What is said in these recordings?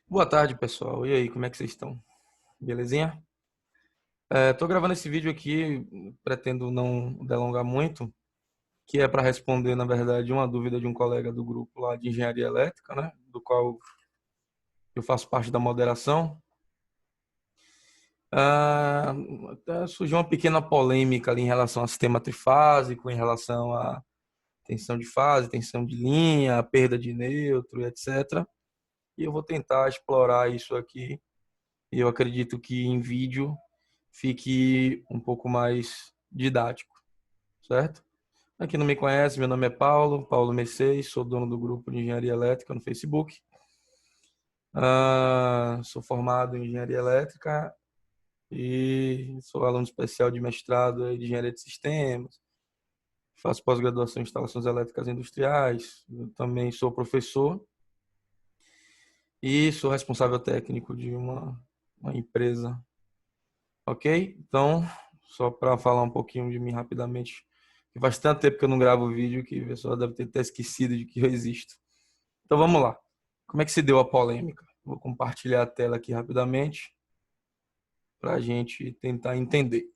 Boa tarde, pessoal. E aí, como é que vocês estão? Belezinha? Tô gravando esse vídeo aqui, pretendo não delongar muito, que é para responder, na verdade, uma dúvida de um colega do grupo lá de engenharia elétrica, né? Do qual eu faço parte da moderação. Ah, Até surgiu uma pequena polêmica ali em relação ao sistema trifásico, em relação à tensão de fase, tensão de linha, perda de nêutron, etc. E eu vou tentar explorar isso aqui. E eu acredito que em vídeo fique um pouco mais didático, certo? Pra quem não me conhece, meu nome é Paulo Mercedes, sou dono do grupo de Engenharia Elétrica no Facebook. Sou formado em Engenharia Elétrica e sou aluno especial de mestrado de Engenharia de Sistemas. Faço pós-graduação em Instalações Elétricas Industriais. Eu também sou professor e sou responsável técnico de uma empresa. Ok? Então, só para falar um pouquinho de mim rapidamente, que faz tanto tempo que eu não gravo vídeo que o pessoal deve ter até esquecido de que eu existo. Então vamos lá. Como é que se deu a polêmica? Vou compartilhar a tela aqui rapidamente para a gente tentar entender.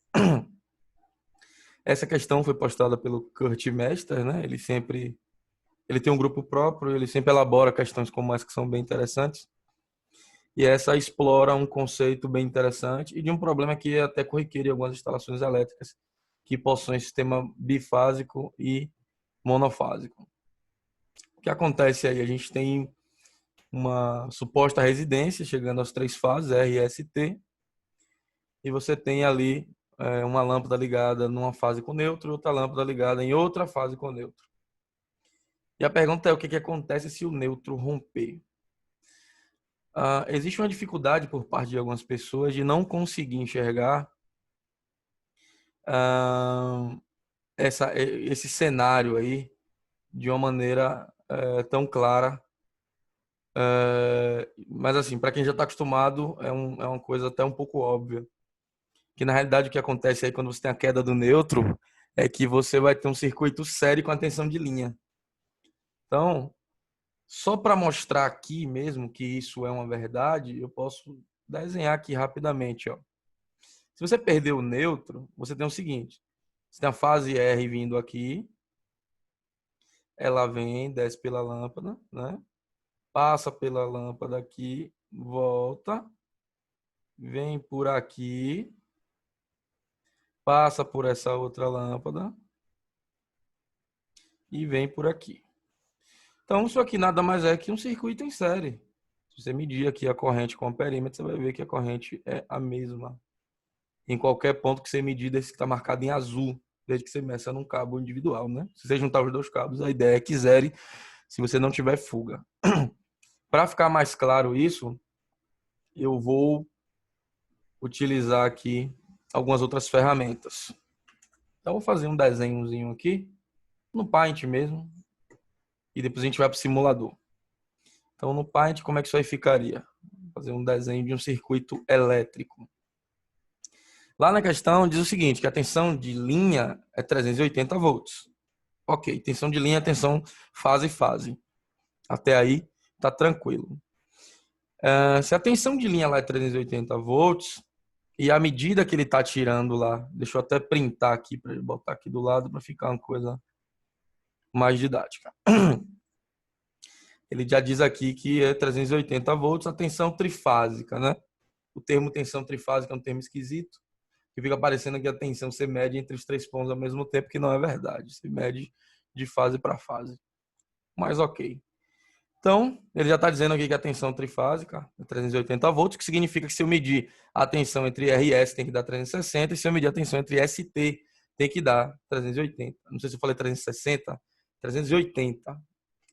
Essa questão foi postada pelo Kurt Mester, né? Ele tem um grupo próprio, ele sempre elabora questões como essa que são bem interessantes. E essa explora um conceito bem interessante e de um problema que é até corriqueiro em algumas instalações elétricas que possuem sistema bifásico e monofásico. O que acontece aí? A gente tem uma suposta residência chegando às três fases, R, S e T, e você tem ali uma lâmpada ligada numa fase com neutro e outra lâmpada ligada em outra fase com neutro. E a pergunta é o que acontece se o neutro romper? Existe uma dificuldade por parte de algumas pessoas de não conseguir enxergar ah, esse cenário aí de uma maneira tão clara. Mas assim, para quem já está acostumado, é uma coisa até um pouco óbvia. Que na realidade o que acontece aí quando você tem a queda do neutro é que você vai ter um circuito sério com a tensão de linha. Então, só para mostrar aqui mesmo que isso é uma verdade, eu posso desenhar aqui rapidamente, ó. Se você perder o neutro, você tem o seguinte: você tem a fase R vindo aqui, ela vem, desce pela lâmpada, né? Passa pela lâmpada aqui, volta, vem por aqui, passa por essa outra lâmpada e vem por aqui. Então, isso aqui nada mais é que um circuito em série. Se você medir aqui a corrente com o perímetro, você vai ver que a corrente é a mesma. Em qualquer ponto que você medir desse que está marcado em azul, desde que você meça num cabo individual, né? Se você juntar os dois cabos, a ideia é que zere se você não tiver fuga. Para ficar mais claro isso, eu vou utilizar aqui algumas outras ferramentas. Então, vou fazer um desenhozinho aqui, no Paint mesmo, e depois a gente vai para o simulador. Então, no Paint, como é que isso aí ficaria? Vou fazer um desenho de um circuito elétrico. Lá na questão diz o seguinte, que a tensão de linha é 380 volts. Ok, tensão de linha é tensão fase-fase. Até aí, tá tranquilo. Se a tensão de linha lá é 380 volts, e a medida que ele está tirando lá, deixa eu até printar aqui para ele botar aqui do lado para ficar uma coisa mais didática. Ele já diz aqui que é 380 volts a tensão trifásica, né? O termo tensão trifásica é um termo esquisito, que fica parecendo que a tensão se mede entre os três pontos ao mesmo tempo, que não é verdade. Se mede de fase para fase. Mas ok. Então, ele já está dizendo aqui que a tensão trifásica é 380 volts, que significa que se eu medir a tensão entre R e S tem que dar 360, e se eu medir a tensão entre S e T tem que dar 380. Não sei se eu falei 360, 380.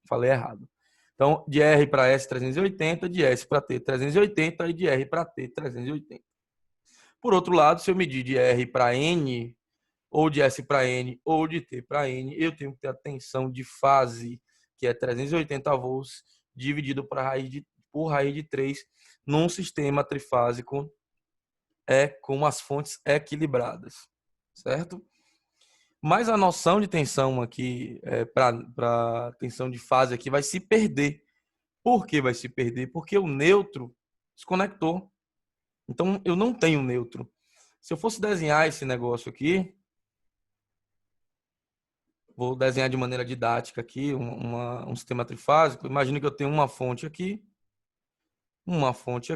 Falei errado. Então, de R para S 380, de S para T 380 e de R para T 380. Por outro lado, se eu medir de R para N, ou de S para N, ou de T para N, eu tenho que ter a tensão de fase, que é 380 volts, dividido por raiz de 3, num sistema trifásico com as fontes equilibradas, certo? Mas a noção de tensão aqui, para tensão de fase aqui, vai se perder. Por que vai se perder? Porque o neutro desconectou. Então, eu não tenho neutro. Se eu fosse desenhar esse negócio aqui, vou desenhar de maneira didática aqui, um sistema trifásico. Imagina que eu tenho uma fonte aqui e uma fonte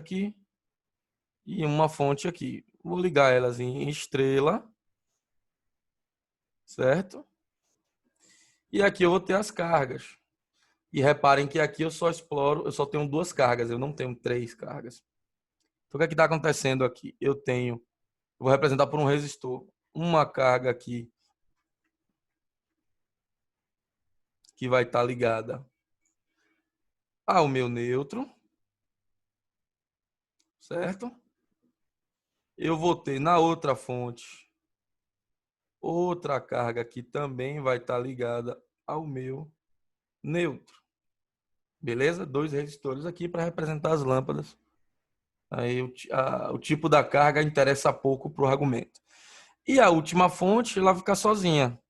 aqui. Vou ligar elas em estrela, certo? E aqui eu vou ter as cargas. E reparem que aqui eu só tenho duas cargas, eu não tenho três cargas. Então, o que é que está acontecendo aqui? Vou representar por um resistor, uma carga aqui que vai estar ligada ao meu neutro, certo? Eu vou ter na outra fonte outra carga que também vai estar ligada ao meu neutro. Beleza? Dois resistores aqui para representar as lâmpadas. Aí o tipo da carga interessa pouco para o argumento. E a última fonte, ela fica sozinha.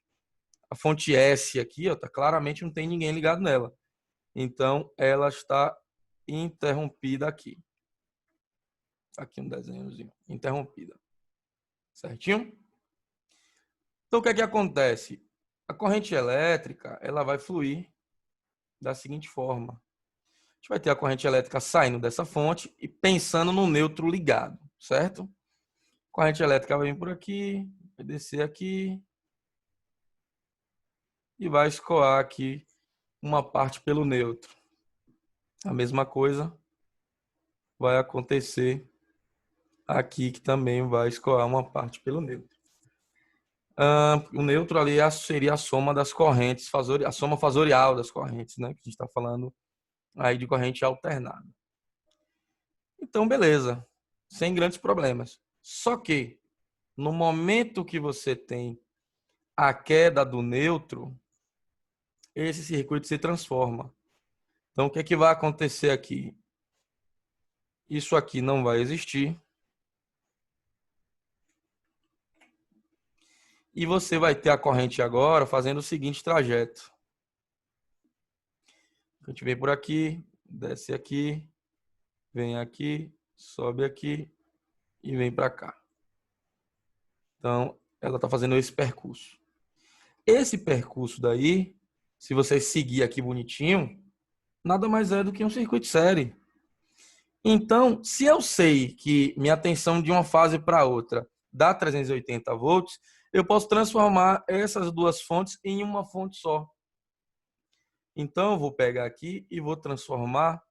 A fonte S aqui, ó, tá, claramente não tem ninguém ligado nela. Então, ela está interrompida aqui. Aqui um desenhozinho. Interrompida. Certinho? Então, o que é que acontece? A corrente elétrica, ela vai fluir da seguinte forma. A gente vai ter a corrente elétrica saindo dessa fonte e pensando no neutro ligado, certo? A corrente elétrica vai vir por aqui, vai descer aqui e vai escoar aqui uma parte pelo neutro. A mesma coisa vai acontecer aqui, que também vai escoar uma parte pelo neutro. O neutro ali seria a soma das correntes, a soma fasorial das correntes, né? Que a gente está falando aí de corrente alternada. Então, beleza, sem grandes problemas. Só que, no momento que você tem a queda do neutro, esse circuito se transforma. Então, o que é que vai acontecer aqui? Isso aqui não vai existir. E você vai ter a corrente agora fazendo o seguinte trajeto. A gente vem por aqui, desce aqui, vem aqui, sobe aqui e vem para cá. Então, ela está fazendo esse percurso. Esse percurso daí, se você seguir aqui bonitinho, nada mais é do que um circuito série. Então, se eu sei que minha tensão de uma fase para outra dá 380 volts, eu posso transformar essas duas fontes em uma fonte só. Então, eu vou pegar aqui e vou transformar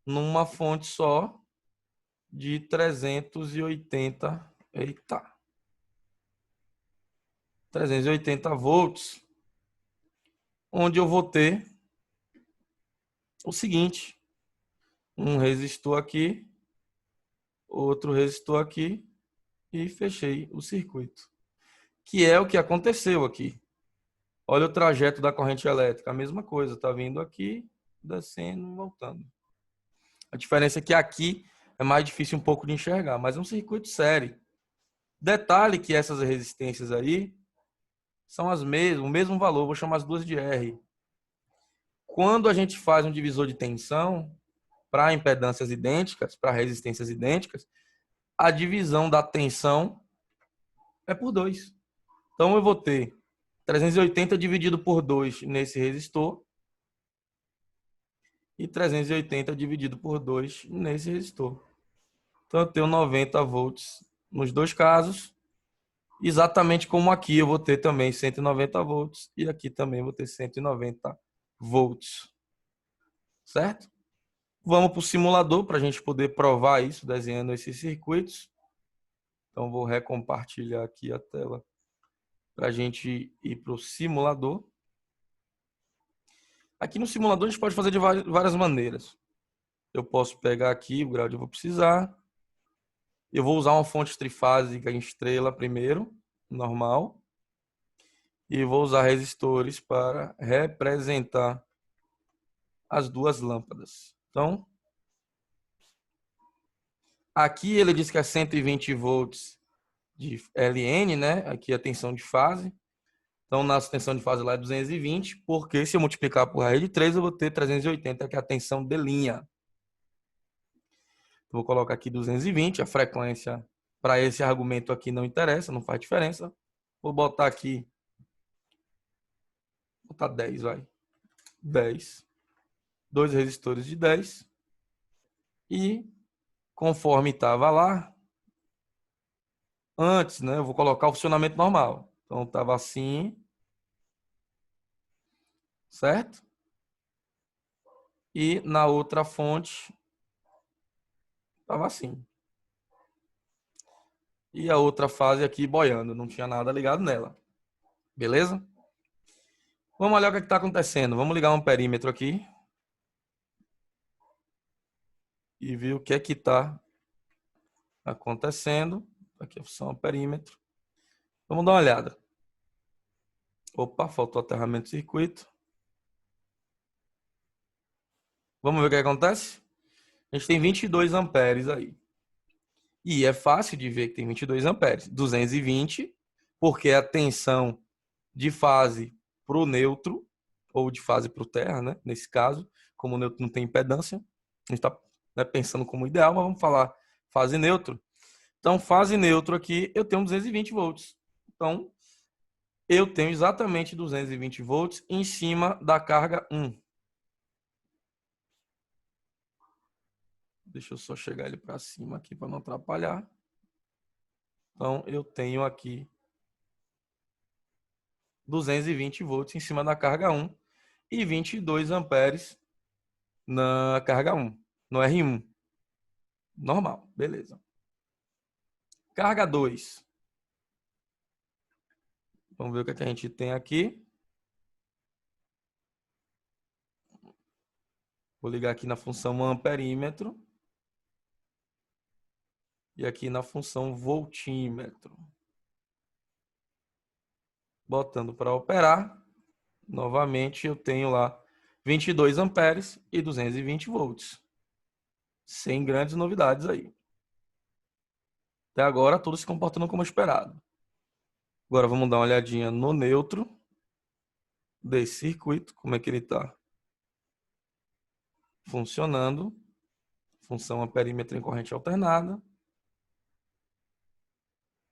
numa fonte só de 380, eita, 380 volts, onde eu vou ter o seguinte, um resistor aqui, outro resistor aqui e fechei o circuito. Que é o que aconteceu aqui. Olha o trajeto da corrente elétrica, a mesma coisa, tá vindo aqui, descendo, voltando. A diferença é que aqui é mais difícil um pouco de enxergar, mas é um circuito série. Detalhe que essas resistências aí são as mesmas, o mesmo valor, vou chamar as duas de R. Quando a gente faz um divisor de tensão para impedâncias idênticas, para resistências idênticas, a divisão da tensão é por 2. Então eu vou ter 380 dividido por 2 nesse resistor e 380 dividido por 2 nesse resistor. Então eu tenho 90 volts nos dois casos, exatamente como aqui eu vou ter também 190 volts e aqui também vou ter 190 volts. Certo? Vamos para o simulador para a gente poder provar isso desenhando esses circuitos. Então vou recompartilhar aqui a tela para a gente ir para o simulador. Aqui no simulador a gente pode fazer de várias maneiras. Eu posso pegar aqui o grau que eu vou precisar. Eu vou usar uma fonte trifásica em estrela primeiro, normal. E vou usar resistores para representar as duas lâmpadas. Então, aqui ele diz que é 120 volts de LN, né? Aqui a tensão de fase. Então, nossa tensão de fase lá é 220, porque se eu multiplicar por raiz de 3, eu vou ter 380, que é a tensão de linha. Vou colocar aqui 220, a frequência para esse argumento aqui não interessa, não faz diferença. Vou botar aqui, botar 10, vai. 10. Dois resistores de 10. E conforme estava lá, antes, né, eu vou colocar o funcionamento normal. Então, estava assim, certo? E na outra fonte, estava assim. E a outra fase aqui boiando, não tinha nada ligado nela. Beleza? Vamos olhar o que está acontecendo. Vamos ligar um perímetro aqui. E ver o que é que está acontecendo. Aqui a função perímetro. Vamos dar uma olhada. Opa, faltou aterramento de circuito. Vamos ver o que acontece? A gente tem 22 amperes aí. E é fácil de ver que tem 22 amperes. 220, porque a tensão de fase para o neutro, ou de fase para o terra, né? Nesse caso, como o neutro não tem impedância, a gente está, né, pensando como ideal, mas vamos falar fase neutro. Então, fase neutro aqui, eu tenho 220 volts. Então, eu tenho exatamente 220 volts em cima da carga 1. Deixa eu só chegar ele para cima aqui para não atrapalhar. Então, eu tenho aqui 220 volts em cima da carga 1 e 22 amperes na carga 1, no R1. Normal, beleza. Carga 2. Vamos ver o que a gente tem aqui. Vou ligar aqui na função amperímetro. E aqui na função voltímetro. Botando para operar. Novamente, eu tenho lá 22 amperes e 220 volts. Sem grandes novidades aí. Até agora, tudo se comportando como esperado. Agora, vamos dar uma olhadinha no neutro desse circuito. Como é que ele está funcionando. Função amperímetro em corrente alternada.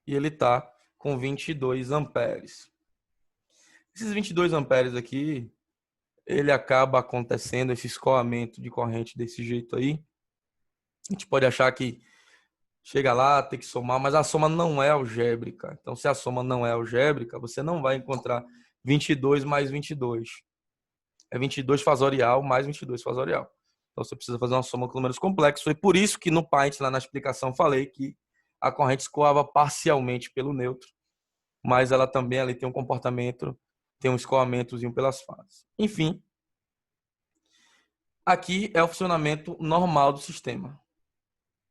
E ele está com 22 amperes. Esses 22 amperes aqui, ele acaba acontecendo, esse escoamento de corrente desse jeito aí. A gente pode achar que chega lá, tem que somar, mas a soma não é algébrica. Então, se a soma não é algébrica, você não vai encontrar 22 mais 22. É 22 fasorial mais 22 fasorial. Então, você precisa fazer uma soma com números complexos. Foi por isso que no Paint, lá na explicação, falei que a corrente escoava parcialmente pelo neutro, mas ela também ali tem um comportamento, tem um escoamentozinho pelas fases. Enfim, aqui é o funcionamento normal do sistema.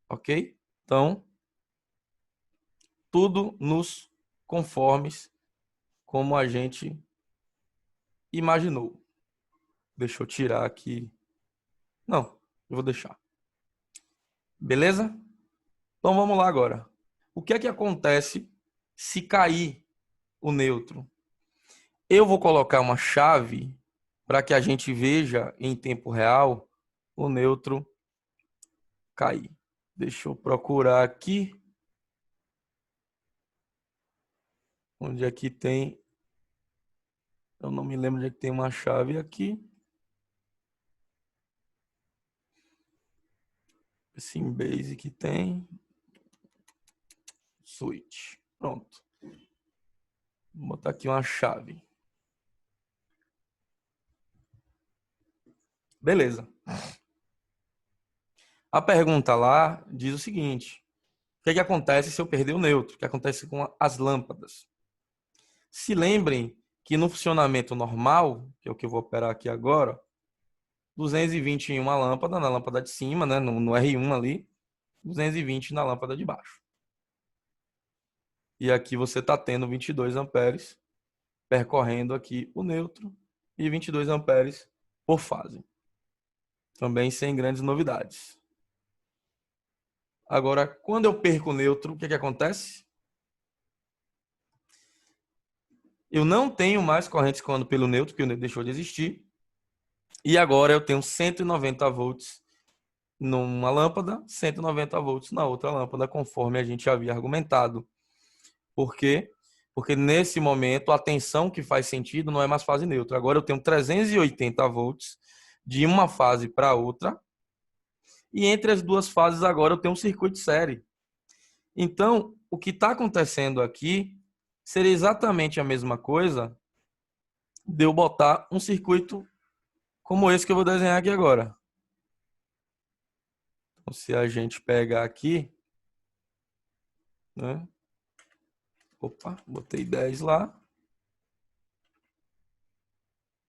Ok? Então, tudo nos conformes como a gente imaginou. Deixa eu tirar aqui. Não, eu vou deixar. Beleza? Então vamos lá agora. O que é que acontece se cair o neutro? Eu vou colocar uma chave para que a gente veja em tempo real o neutro cair. Deixa eu procurar aqui. Onde aqui tem. Eu não me lembro onde é que tem uma chave aqui. Esse em Basic tem. Switch. Pronto. Vou botar aqui uma chave. Beleza. A pergunta lá diz o seguinte: o que é que acontece se eu perder o neutro? O que acontece com as lâmpadas? Se lembrem que no funcionamento normal, que é o que eu vou operar aqui agora, 220 em uma lâmpada, na lâmpada de cima, né, no R1 ali, 220 na lâmpada de baixo. E aqui você está tendo 22 amperes percorrendo aqui o neutro e 22 amperes por fase. Também sem grandes novidades. Agora, quando eu perco o neutro, o que acontece? Eu não tenho mais corrente circulando pelo neutro, porque o neutro deixou de existir. E agora eu tenho 190 volts numa lâmpada, 190 volts na outra lâmpada, conforme a gente havia argumentado. Por quê? Porque nesse momento a tensão que faz sentido não é mais fase neutra. Agora eu tenho 380 volts de uma fase para outra. E entre as duas fases agora eu tenho um circuito série. Então, o que está acontecendo aqui seria exatamente a mesma coisa de eu botar um circuito como esse que eu vou desenhar aqui agora. Então, se a gente pegar aqui, né? Opa, botei 10 lá.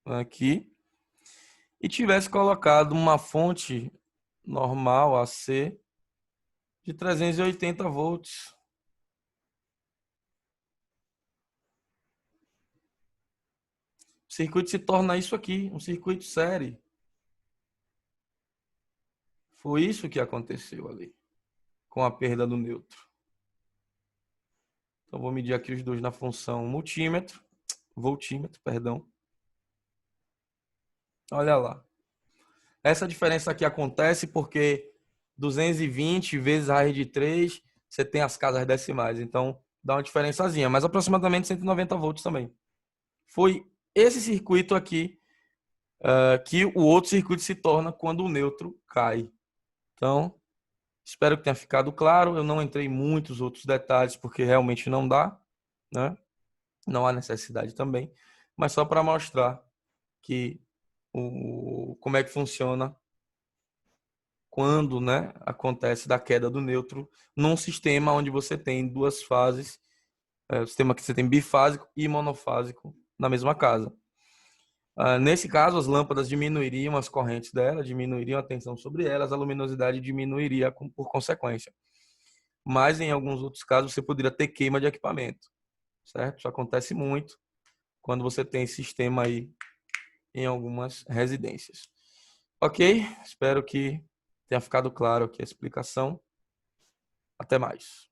Aqui. E tivesse colocado uma fonte normal AC de 380 volts. O circuito se torna isso aqui, um circuito série. Foi isso que aconteceu ali, com a perda do neutro. Então, vou medir aqui os dois na função voltímetro, perdão. Olha lá. Essa diferença aqui acontece porque 220 vezes a raiz de 3, você tem as casas decimais. Então, dá uma diferençazinha, mas aproximadamente 190 volts também. Foi esse circuito aqui que o outro circuito se torna quando o neutro cai. Então, espero que tenha ficado claro. Eu não entrei em muitos outros detalhes, porque realmente não dá, né? Não há necessidade também, mas só para mostrar que como é que funciona quando, né, acontece da queda do neutro num sistema onde você tem duas fases, sistema que você tem bifásico e monofásico na mesma casa. Nesse caso, as lâmpadas diminuiriam as correntes dela, diminuiriam a tensão sobre elas, a luminosidade diminuiria por consequência. Mas em alguns outros casos você poderia ter queima de equipamento, certo? Isso acontece muito quando você tem sistema aí em algumas residências. Ok? Espero que tenha ficado claro aqui a explicação. Até mais.